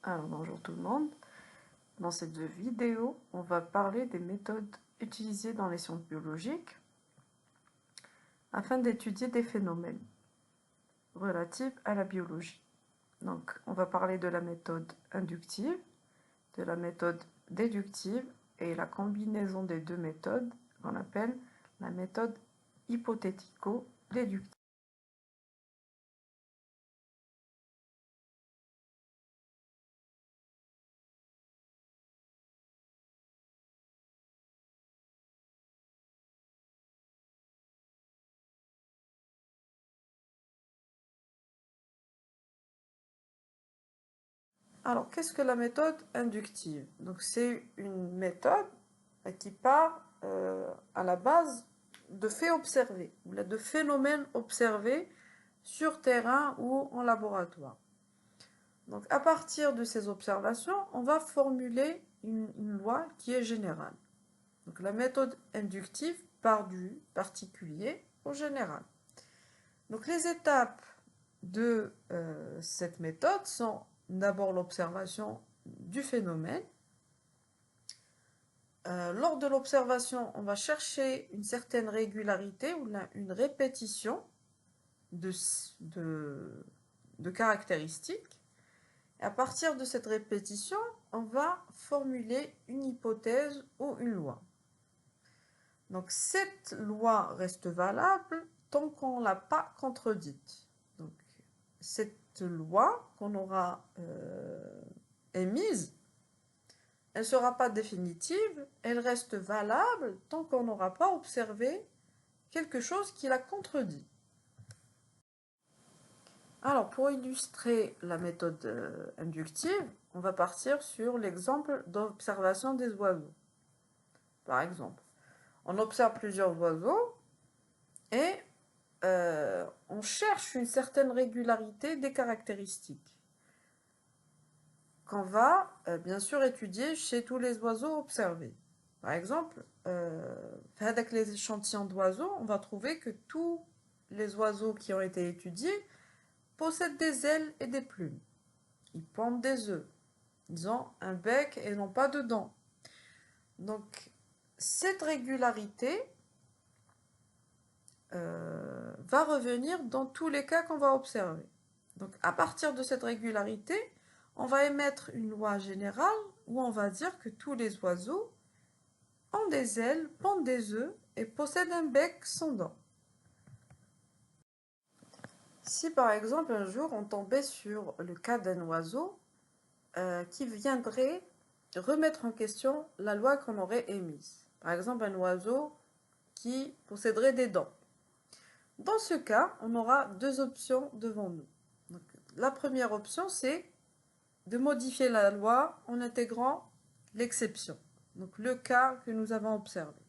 Alors bonjour tout le monde, dans cette vidéo on va parler des méthodes utilisées dans les sciences biologiques afin d'étudier des phénomènes relatifs à la biologie. Donc on va parler de la méthode inductive, de la méthode déductive et la combinaison des deux méthodes qu'on appelle la méthode hypothético-déductive. Alors, qu'est-ce que la méthode inductive? Donc, c'est une méthode qui part à la base de faits observés, ou de phénomènes observés sur terrain ou en laboratoire. Donc, à partir de ces observations, on va formuler une loi qui est générale. Donc, la méthode inductive part du particulier au général. Donc, les étapes de cette méthode sont d'abord l'observation du phénomène. Lors de l'observation, on va chercher une certaine régularité ou une répétition de caractéristiques. Et à partir de cette répétition, on va formuler une hypothèse ou une loi. Donc cette loi reste valable tant qu'on ne l'a pas contredite. Donc cette loi qu'on aura émise, elle ne sera pas définitive, elle reste valable tant qu'on n'aura pas observé quelque chose qui la contredit. Alors, pour illustrer la méthode inductive, on va partir sur l'exemple d'observation des oiseaux. Par exemple, on observe plusieurs oiseaux et on cherche une certaine régularité des caractéristiques qu'on va bien sûr étudier chez tous les oiseaux observés. Par exemple, avec les échantillons d'oiseaux, on va trouver que tous les oiseaux qui ont été étudiés possèdent des ailes et des plumes. Ils pondent des œufs. Ils ont un bec et non pas de dents. Donc, cette régularité va revenir dans tous les cas qu'on va observer. Donc, à partir de cette régularité, on va émettre une loi générale où on va dire que tous les oiseaux ont des ailes, pondent des œufs et possèdent un bec sans dents. Si par exemple un jour on tombait sur le cas d'un oiseau qui viendrait remettre en question la loi qu'on aurait émise, par exemple un oiseau qui posséderait des dents. Dans ce cas, on aura deux options devant nous. Donc, la première option, c'est de modifier la loi en intégrant l'exception, donc le cas que nous avons observé,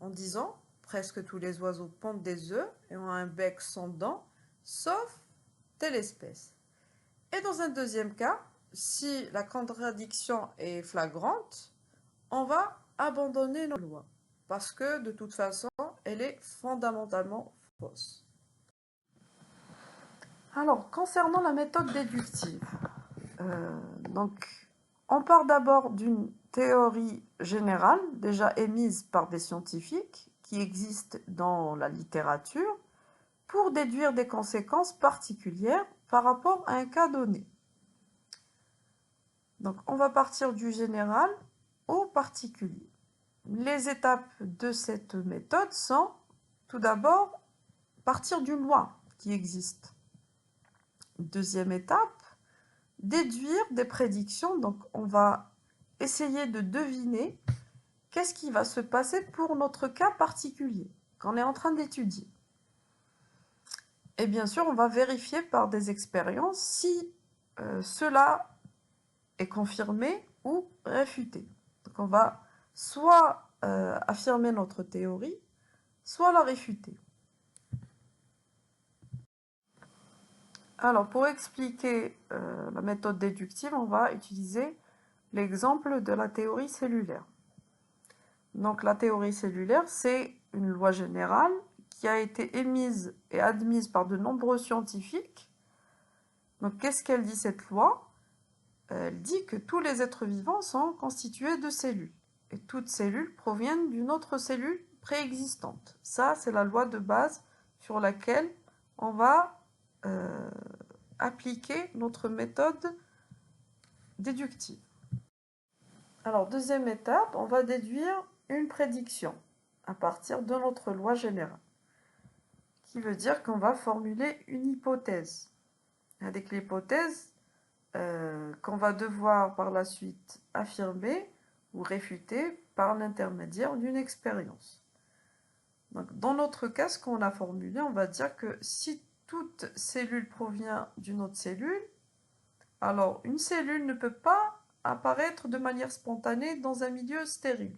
en disant presque tous les oiseaux pondent des œufs et ont un bec sans dents, sauf telle espèce. Et dans un deuxième cas, si la contradiction est flagrante, on va abandonner nos lois, parce que de toute façon, elle est fondamentalement fausse. Alors, concernant la méthode déductive, donc, on part d'abord d'une théorie générale, déjà émise par des scientifiques, qui existent dans la littérature, pour déduire des conséquences particulières par rapport à un cas donné. Donc, on va partir du général au particulier. Les étapes de cette méthode sont, tout d'abord, partir d'une loi qui existe. Deuxième étape, déduire des prédictions. Donc, on va essayer de deviner qu'est-ce qui va se passer pour notre cas particulier qu'on est en train d'étudier. Et bien sûr, on va vérifier par des expériences si cela est confirmé ou réfuté. Donc, on va soit affirmer notre théorie, soit la réfuter. Alors, pour expliquer la méthode déductive, on va utiliser l'exemple de la théorie cellulaire. Donc, la théorie cellulaire, c'est une loi générale qui a été émise et admise par de nombreux scientifiques. Donc, qu'est-ce qu'elle dit, cette loi? Elle dit que tous les êtres vivants sont constitués de cellules. Et toutes cellules proviennent d'une autre cellule préexistante. Ça, c'est la loi de base sur laquelle on va appliquer notre méthode déductive. Alors, deuxième étape, on va déduire une prédiction à partir de notre loi générale, qui veut dire qu'on va formuler une hypothèse. Avec l'hypothèse qu'on va devoir par la suite affirmer ou réfuter par l'intermédiaire d'une expérience. Donc, dans notre cas, ce qu'on a formulé, on va dire que si toute cellule provient d'une autre cellule, alors une cellule ne peut pas apparaître de manière spontanée dans un milieu stérile.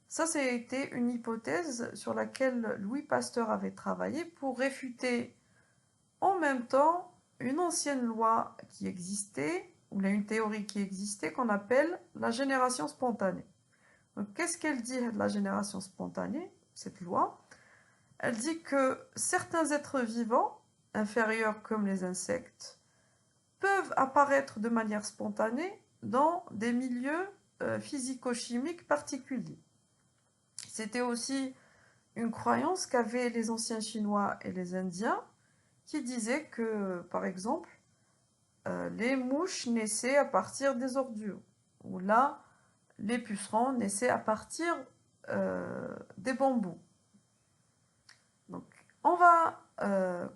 Ça, c'était une hypothèse sur laquelle Louis Pasteur avait travaillé pour réfuter en même temps une ancienne loi qui existait, ou une théorie qui existait, qu'on appelle la génération spontanée. Donc, qu'est-ce qu'elle dit de la génération spontanée, cette loi? Elle dit que certains êtres vivants, inférieurs comme les insectes, peuvent apparaître de manière spontanée dans des milieux physico-chimiques particuliers. C'était aussi une croyance qu'avaient les anciens Chinois et les Indiens, qui disaient que, par exemple, les mouches naissaient à partir des ordures, ou là, les pucerons naissaient à partir des bambous. Donc, on va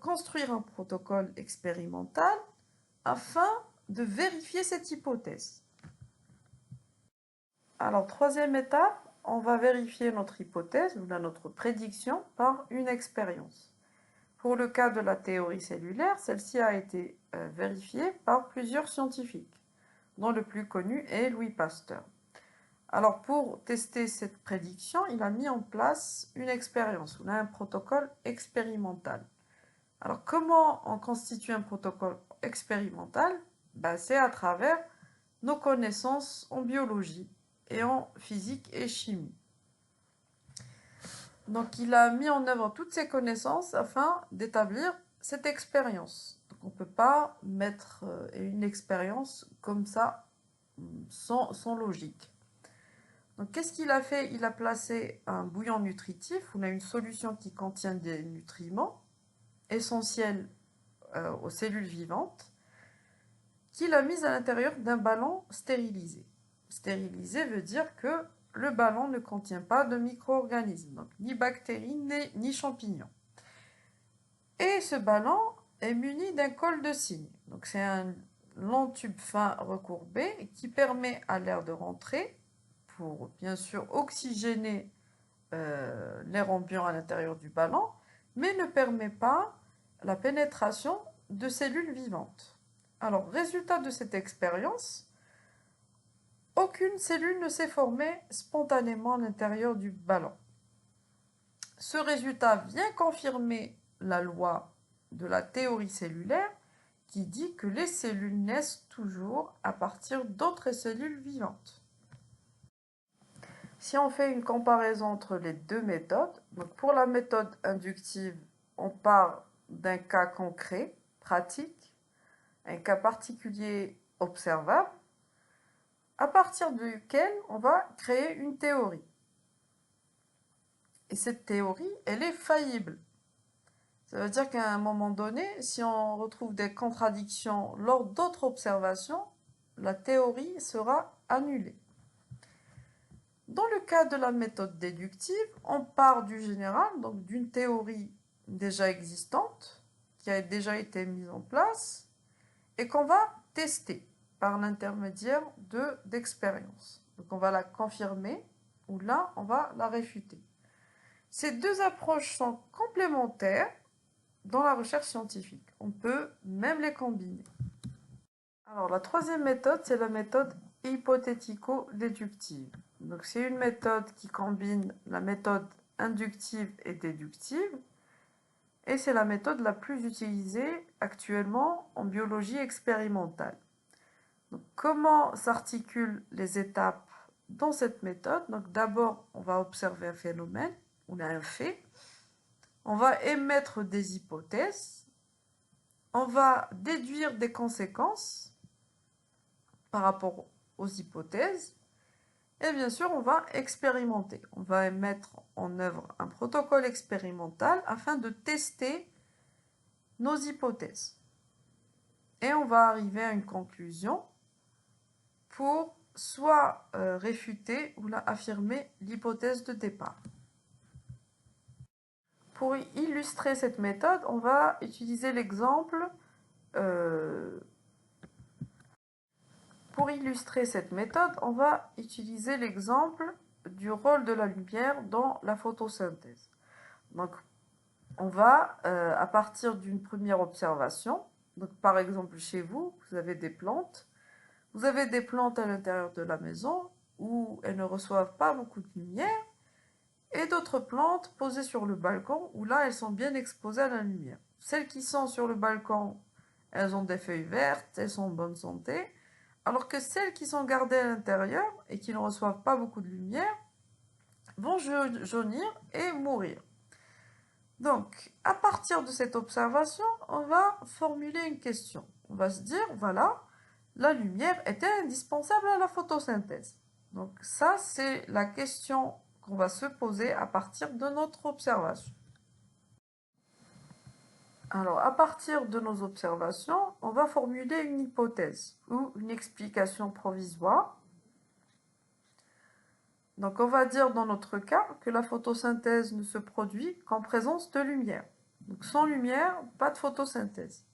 construire un protocole expérimental afin de vérifier cette hypothèse. Alors, troisième étape, on va vérifier notre hypothèse ou notre prédiction par une expérience. Pour le cas de la théorie cellulaire, celle-ci a été vérifiée par plusieurs scientifiques, dont le plus connu est Louis Pasteur. Alors, pour tester cette prédiction, il a mis en place une expérience, on a un protocole expérimental. Alors, comment on constitue un protocole expérimental? C'est à travers nos connaissances en biologie et en physique et chimie. Donc, il a mis en œuvre toutes ses connaissances afin d'établir cette expérience. Donc, on ne peut pas mettre une expérience comme ça, sans logique. Donc, qu'est-ce qu'il a fait? Il a placé un bouillon nutritif, on a une solution qui contient des nutriments essentiels aux cellules vivantes, qu'il a mis à l'intérieur d'un ballon stérilisé. Stérilisé veut dire que le ballon ne contient pas de micro-organismes, donc ni bactéries ni champignons. Et ce ballon est muni d'un col de cygne. Donc c'est un long tube fin recourbé qui permet à l'air de rentrer pour bien sûr oxygéner l'air ambiant à l'intérieur du ballon, mais ne permet pas la pénétration de cellules vivantes. Alors, résultat de cette expérience, aucune cellule ne s'est formée spontanément à l'intérieur du ballon. Ce résultat vient confirmer la loi de la théorie cellulaire qui dit que les cellules naissent toujours à partir d'autres cellules vivantes. Si on fait une comparaison entre les deux méthodes, donc pour la méthode inductive, on part d'un cas concret, pratique, un cas particulier observable, à partir duquel on va créer une théorie. Et cette théorie, elle est faillible. Ça veut dire qu'à un moment donné, si on retrouve des contradictions lors d'autres observations, la théorie sera annulée. Dans le cas de la méthode déductive, on part du général, donc d'une théorie déjà existante, qui a déjà été mise en place, et qu'on va tester par l'intermédiaire d'expériences. Donc on va la confirmer, ou là, on va la réfuter. Ces deux approches sont complémentaires dans la recherche scientifique. On peut même les combiner. Alors la troisième méthode, c'est la méthode hypothético-déductive. Donc c'est une méthode qui combine la méthode inductive et déductive, et c'est la méthode la plus utilisée actuellement en biologie expérimentale. Donc, comment s'articulent les étapes dans cette méthode? Donc d'abord, on va observer un phénomène, on a un fait, on va émettre des hypothèses, on va déduire des conséquences, par rapport aux hypothèses. Et bien sûr, on va expérimenter. On va mettre en œuvre un protocole expérimental afin de tester nos hypothèses. Et on va arriver à une conclusion pour soit réfuter ou affirmer l'hypothèse de départ. Pour illustrer cette méthode, on va utiliser l'exemple du rôle de la lumière dans la photosynthèse. Donc, on va, à partir d'une première observation, donc par exemple chez vous, vous avez des plantes à l'intérieur de la maison où elles ne reçoivent pas beaucoup de lumière, et d'autres plantes posées sur le balcon où là elles sont bien exposées à la lumière. Celles qui sont sur le balcon, elles ont des feuilles vertes, elles sont en bonne santé, alors que celles qui sont gardées à l'intérieur et qui ne reçoivent pas beaucoup de lumière vont jaunir et mourir. Donc, à partir de cette observation, on va formuler une question. On va se dire, voilà, la lumière était indispensable à la photosynthèse. Donc ça, c'est la question qu'on va se poser à partir de notre observation. Alors, à partir de nos observations, on va formuler une hypothèse ou une explication provisoire. Donc, on va dire dans notre cas que la photosynthèse ne se produit qu'en présence de lumière. Donc, sans lumière, pas de photosynthèse.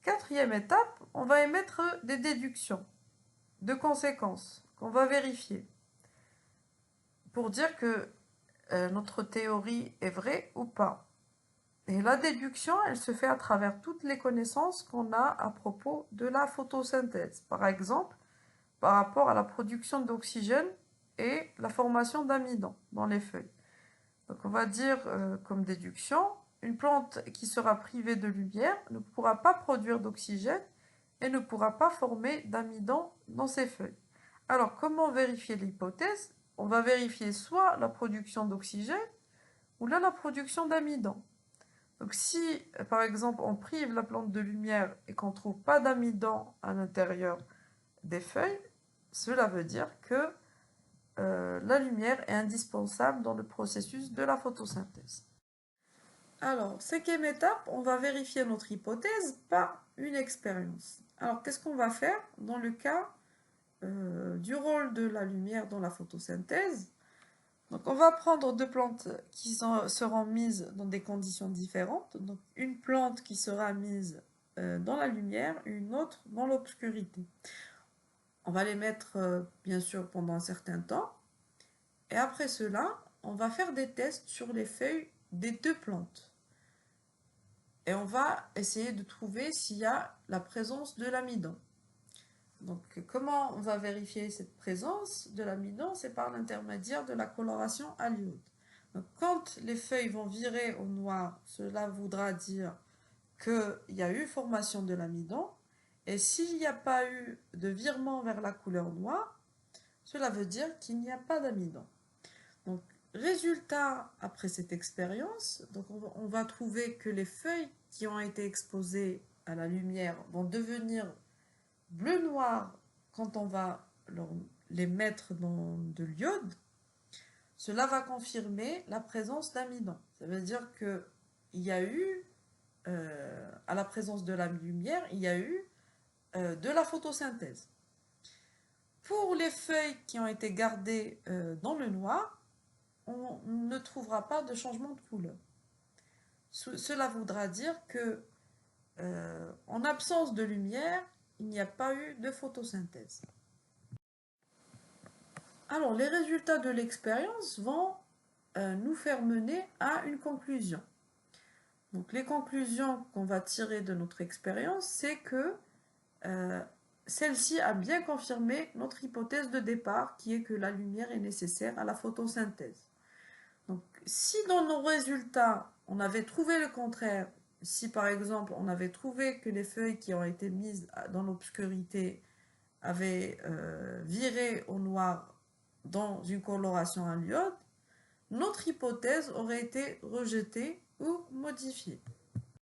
Quatrième étape, on va émettre des déductions de conséquences qu'on va vérifier pour dire que notre théorie est vraie ou pas. Et la déduction, elle se fait à travers toutes les connaissances qu'on a à propos de la photosynthèse. Par exemple, par rapport à la production d'oxygène et la formation d'amidon dans les feuilles. Donc on va dire comme déduction, une plante qui sera privée de lumière ne pourra pas produire d'oxygène et ne pourra pas former d'amidon dans ses feuilles. Alors comment vérifier l'hypothèse? On va vérifier soit la production d'oxygène ou là la production d'amidon. Donc si par exemple on prive la plante de lumière et qu'on ne trouve pas d'amidon à l'intérieur des feuilles, cela veut dire que la lumière est indispensable dans le processus de la photosynthèse. Alors, cinquième étape, on va vérifier notre hypothèse par une expérience. Alors, qu'est-ce qu'on va faire dans le cas du rôle de la lumière dans la photosynthèse? Donc, on va prendre deux plantes qui seront mises dans des conditions différentes. Donc, une plante qui sera mise dans la lumière, une autre dans l'obscurité. On va les mettre, bien sûr, pendant un certain temps. Et après cela, on va faire des tests sur les feuilles des deux plantes. Et on va essayer de trouver s'il y a la présence de l'amidon. Donc, comment on va vérifier cette présence de l'amidon? C'est par l'intermédiaire de la coloration à l'iode. Donc, quand les feuilles vont virer au noir, cela voudra dire qu'il y a eu formation de l'amidon. Et s'il n'y a pas eu de virement vers la couleur noire, cela veut dire qu'il n'y a pas d'amidon. Donc, résultat après cette expérience, donc on va trouver que les feuilles qui ont été exposées à la lumière vont devenir bleu-noir quand on va les mettre dans de l'iode. Cela va confirmer la présence d'amidon. Ça veut dire qu'il y a eu, à la présence de la lumière, il y a eu de la photosynthèse. Pour les feuilles qui ont été gardées dans le noir, on ne trouvera pas de changement de couleur. Cela voudra dire que, en absence de lumière, il n'y a pas eu de photosynthèse. Alors, les résultats de l'expérience vont nous faire mener à une conclusion. Donc, les conclusions qu'on va tirer de notre expérience, c'est que celle-ci a bien confirmé notre hypothèse de départ, qui est que la lumière est nécessaire à la photosynthèse. Donc, si dans nos résultats, on avait trouvé le contraire, si par exemple on avait trouvé que les feuilles qui ont été mises dans l'obscurité avaient viré au noir dans une coloration à l'iode, notre hypothèse aurait été rejetée ou modifiée.